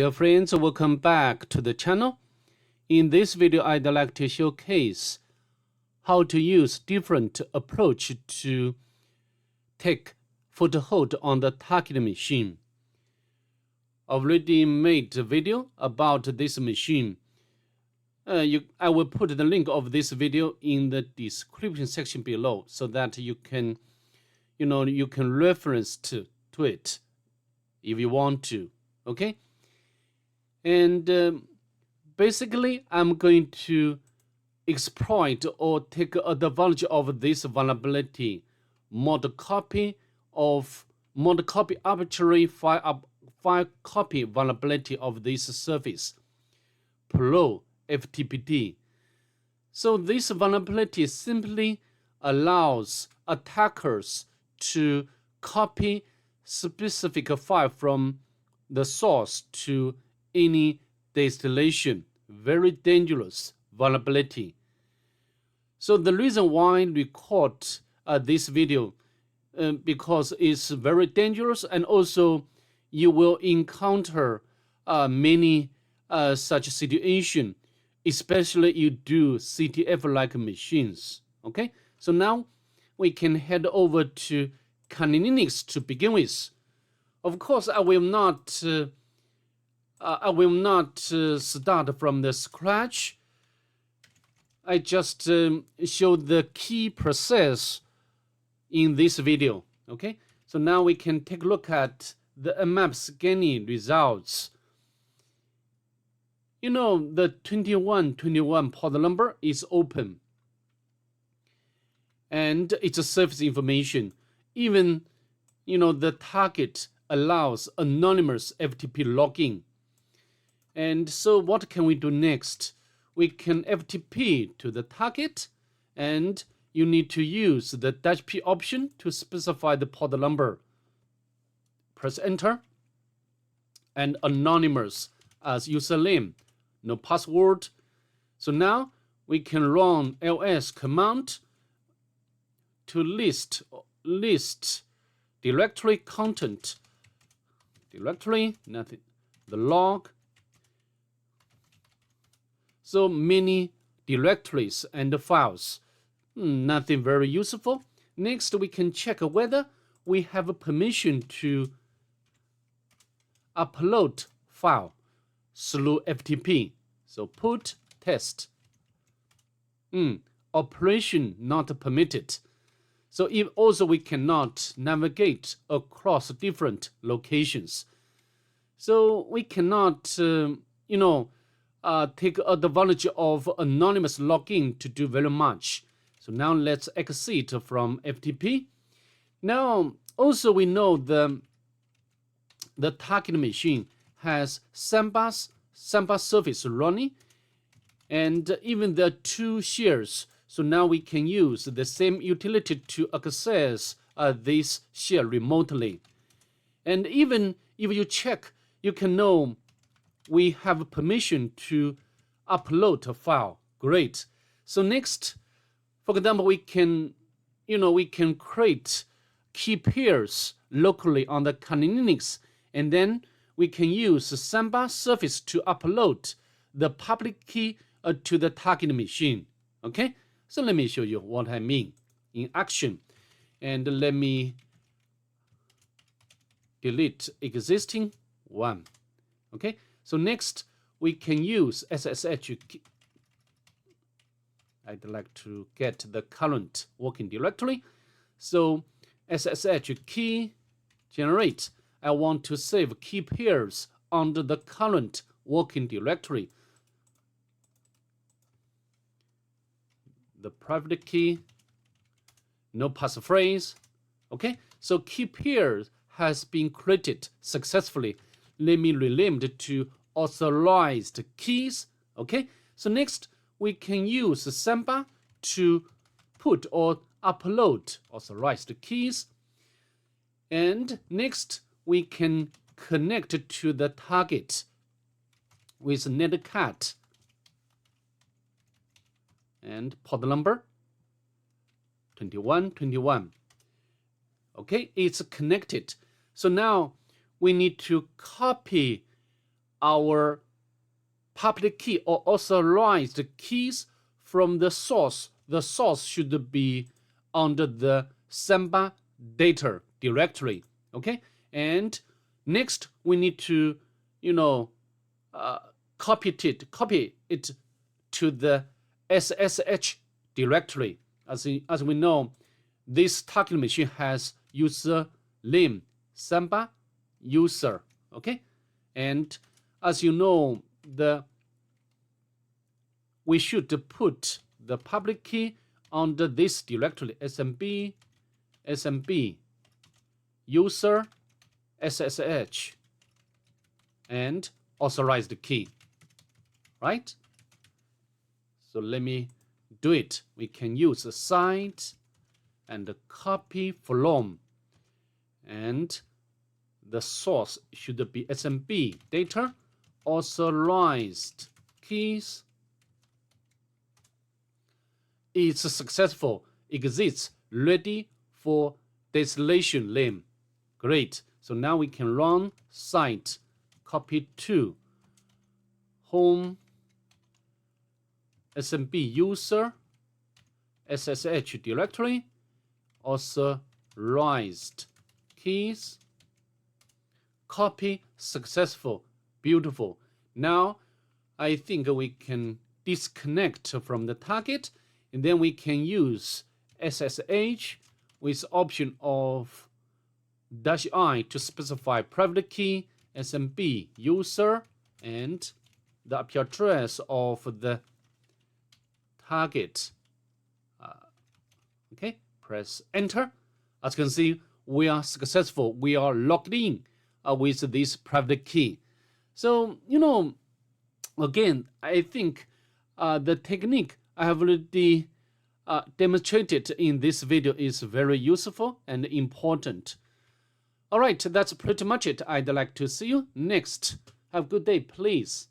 Dear friends, welcome back to the channel. In this video, I'd like to showcase how to use different approach to take foothold on the target machine. I've already made a video about this machine. I will put the link of this video in the description section below so that you can reference to it if you want to. Okay. And basically, I'm going to exploit or take advantage of this vulnerability, mod copy arbitrary file copy vulnerability of this service, ProFTPd. So this vulnerability simply allows attackers to copy specific file from the source to any destination. Very dangerous vulnerability. So the reason why I record this video because it's very dangerous, and also you will encounter many such situations, especially you do CTF like machines. Okay, so now we can head over to Linux to begin with. Of course, I will not start from the scratch. I just show the key process in this video. Okay, so now we can take a look at the Nmap scanning results. You know, the 2121 port number is open, and it's a service information. Even the target allows anonymous FTP login. And so what can we do next? We can FTP to the target, and you need to use the -P option to specify the port number. Press enter, and anonymous as username, no password. So now we can run ls command to list directory content, nothing, the log. So many directories and files, nothing very useful. Next, we can check whether we have permission to upload file through FTP. So put test. Operation not permitted. So if also we cannot navigate across different locations. So we cannot, take advantage of anonymous login to do very much. So now let's exit from FTP. Now, also we know the target machine has Samba service running, and even the two shares. So now we can use the same utility to access this share remotely. And even if you check, you can know we have permission to upload a file. Great. So next, for example, we can create key pairs locally on the Linux, and then we can use the Samba service to upload the public key to the target machine. Okay, so let me show you what I mean in action, and let me delete existing one. Okay, so next we can use SSH key. I'd like to get the current working directory. So SSH key generate. I want to save key pairs under the current working directory. The private key, no passphrase. Okay, so key pairs has been created successfully. Let me rename it to authorized keys. Okay, so next we can use Samba to put or upload authorized keys. And next we can connect to the target with netcat and port number 2121. Okay, it's connected. So now we need to copy our public key or authorized keys from the source. The source should be under the Samba data directory. Okay, and next we need to, copy it to the SSH directory. As we know, this target machine has user name Samba user. Okay, and as you know, we should put the public key under this directory smb user SSH and authorized key, right? So let me do it. We can use the site and copy from, and the source should be SMB data authorized keys. It's successful, exists, ready for destination name. Great. So now we can run site, copy to home SMB user SSH directory, authorized keys, copy, successful, beautiful. Now I think we can disconnect from the target, and then we can use SSH with option of -i to specify private key, SMB user, and the IP address of the target. Okay, press enter. As you can see, we are successful. We are logged in with this private key. So, again, I think the technique I have already demonstrated in this video is very useful and important. All right, that's pretty much it. I'd like to see you next. Have a good day, please.